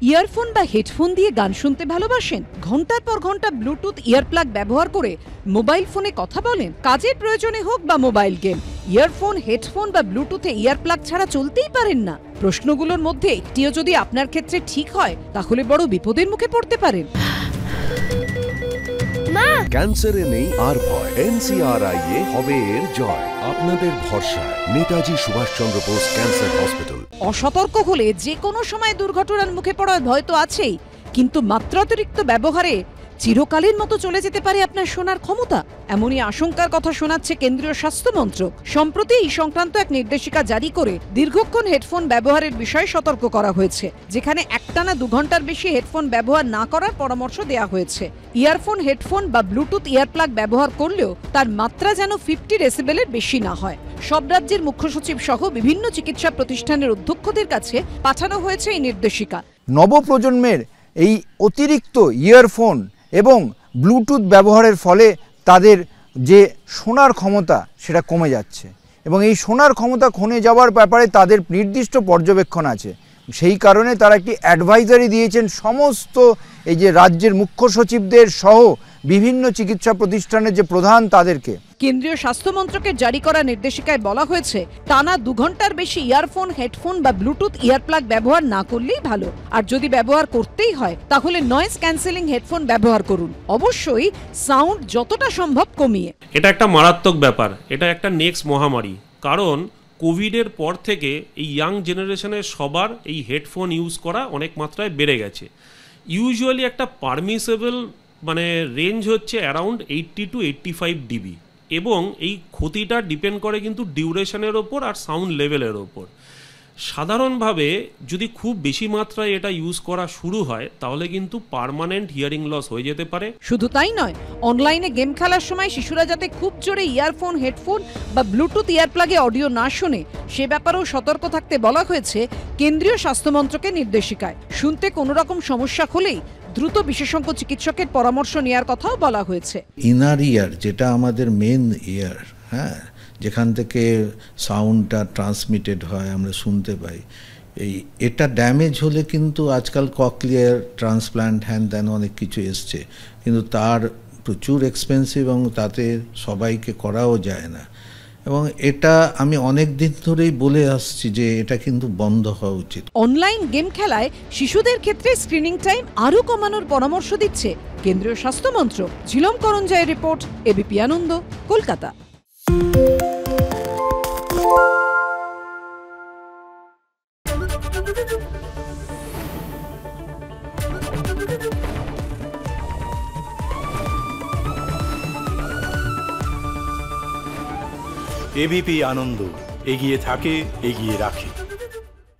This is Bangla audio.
ইয়ারফোন বা হেডফোন দিয়ে গান শুনতে ভালোবাসেন? ঘন্টার পর ঘন্টা ব্লুটুথ ইয়ারপ্লাগ ব্যবহার করে মোবাইল ফোনে কথা বলেন? কাজের প্রয়োজনে হোক বা মোবাইল গেম, ইয়ারফোন, হেডফোন বা ব্লুটুথে ইয়ারপ্লাগ ছাড়া চলতেই পারেন না। প্রশ্নগুলোর মধ্যে একটিও যদি আপনার ক্ষেত্রে ঠিক হয়, তাহলে বড় বিপদের মুখে পড়তে পারেন। ক্যান্সারে নেই আর ভয়, NCRI হবে এর জয়। আপনাদের ভরসা নেতাজি সুভাষচন্দ্র বোস ক্যান্সার হসপিটাল। অসতর্ক হলে যে কোনো সময় দুর্ঘটনার মুখে পড়ার ভয় তো আছেই, কিন্তু মাত্রাতিরিক্ত ব্যবহারে চিরকালীন মতো চলে যেতে পারে আপনার শোনার ক্ষমতা। এমনই আশঙ্কার কথা শোনাচ্ছে কেন্দ্রীয় স্বাস্থ্য মন্ত্রক। সম্প্রতি এই সংক্রান্ত এক নির্দেশিকা জারি করে দীর্ঘক্ষণ হেডফোন ব্যবহারের বিষয়ে সতর্ক করা হয়েছে, যেখানে একটানা 2 ঘন্টার বেশি হেডফোন ব্যবহার না করার পরামর্শ দেওয়া হয়েছে। ইয়ারফোন, হেডফোন বা ব্লুটুথ ইয়ারপ্লাগ ব্যবহার করলেও তার মাত্রা যেন 50 ডেসিবেলের বেশি না হয়। সব রাজ্যের মুখ্য সচিব সহ বিভিন্ন চিকিৎসা প্রতিষ্ঠানের অধ্যক্ষদের কাছে পাঠানো হয়েছে এই নির্দেশিকা। নবপ্রজন্মের এই অতিরিক্ত ইয়ারফোন এবং ব্লুটুথ ব্যবহারের ফলে তাদের যে শোনার ক্ষমতা সেটা কমে যাচ্ছে, এবং এই শোনার ক্ষমতা কমে যাওয়ার ব্যাপারে তাদের নির্দিষ্ট পর্যবেক্ষণ আছে। সেই কারণে তারা একটি অ্যাডভাইজারি দিয়েছেন সমস্ত এই যে রাজ্যের মুখ্য সচিবদের সহ বিভিন্ন চিকিৎসা প্রতিষ্ঠানের যে প্রধান তাদেরকে। কেন্দ্রীয় স্বাস্থ্য মন্ত্রকের জারি করা নির্দেশিকায় বলা হয়েছে, টানা 2 ঘন্টার বেশি ইয়ারফোন, হেডফোন বা ব্লুটুথ ইয়ারপ্লাগ ব্যবহার না করলেই ভালো। আর যদি ব্যবহার করতেই হয়, তাহলে নয়েজ ক্যান্সেলিং হেডফোন ব্যবহার করুন, অবশ্যই সাউন্ড যতটা সম্ভব কমিয়ে। এটা একটা মারাত্মক ব্যাপার, এটা একটা নেক্সট মহামারী। কারণ কোভিডের পর থেকে এই ইয়াং জেনারেশনের সবার এই হেডফোন ইউজ করা অনেক মাত্রায় বেড়ে গেছে। ইউজুয়ালি একটা পারমিসেবল রেঞ্জ হচ্ছে অ্যারাউন্ড 80 to 85 dB, এবং এই ক্ষতিটা ডিপেন্ড করে কিন্তু ডিউরেশনের ওপর আর সাউন্ড লেভেলের ওপর। সাধারণভাবে যদি খুব বেশি মাত্রায় এটা ইউজ করা শুরু হয়, তাহলে কিন্তু পার্মানেন্ট হিয়ারিং লস হয়ে যেতে পারে। শুধু তাই নয়, অনলাইনে গেম খেলার সময় শিশুরা যাতে খুব জোরে ইয়ারফোন, হেডফোন বা ব্লুটুথ ইয়ারপ্লাগে অডিও না শোনে, সে ব্যাপারেও সতর্ক থাকতে বলা হয়েছে কেন্দ্রীয় স্বাস্থ্য মন্ত্রকের নির্দেশিকায়। শুনতে কোনো রকম সমস্যা হলেই দ্রুত বিশেষজ্ঞ চিকিৎসকের পরামর্শ নেওয়ার কথাও বলা হয়েছে। ইনার ইয়ার, যেটা আমাদের মেন ইয়ার, হ্যাঁ, যেখান থেকে সাউন্ডটা ট্রান্সমিটেড হয়, আমরা শুনতে পাই, এটা ড্যামেজ হলে কিন্তু আজকাল ককলিয়ার ট্রান্সপ্ল্যান্ট হ্যান ত্যান অনেক কিছু এসছে, কিন্তু তার প্রচুর এক্সপেন্সিভ এবং তাতে সবাইকে করাও যায় না। এবং এটা আমি অনেক দিন ধরেই বলে আসছি যে এটা কিন্তু বন্ধ হওয়া উচিত। অনলাইন গেম খেলায় শিশুদের ক্ষেত্রে স্ক্রিনিং টাইম আরও কমানোর পরামর্শ দিচ্ছে কেন্দ্রীয় স্বাস্থ্য মন্ত্রক। ঝিলম করঞ্জয়ের রিপোর্ট, এবিপি আনন্দ, কলকাতা। এবিপি আনন্দ, এগিয়ে থাকে, এগিয়ে রাখে।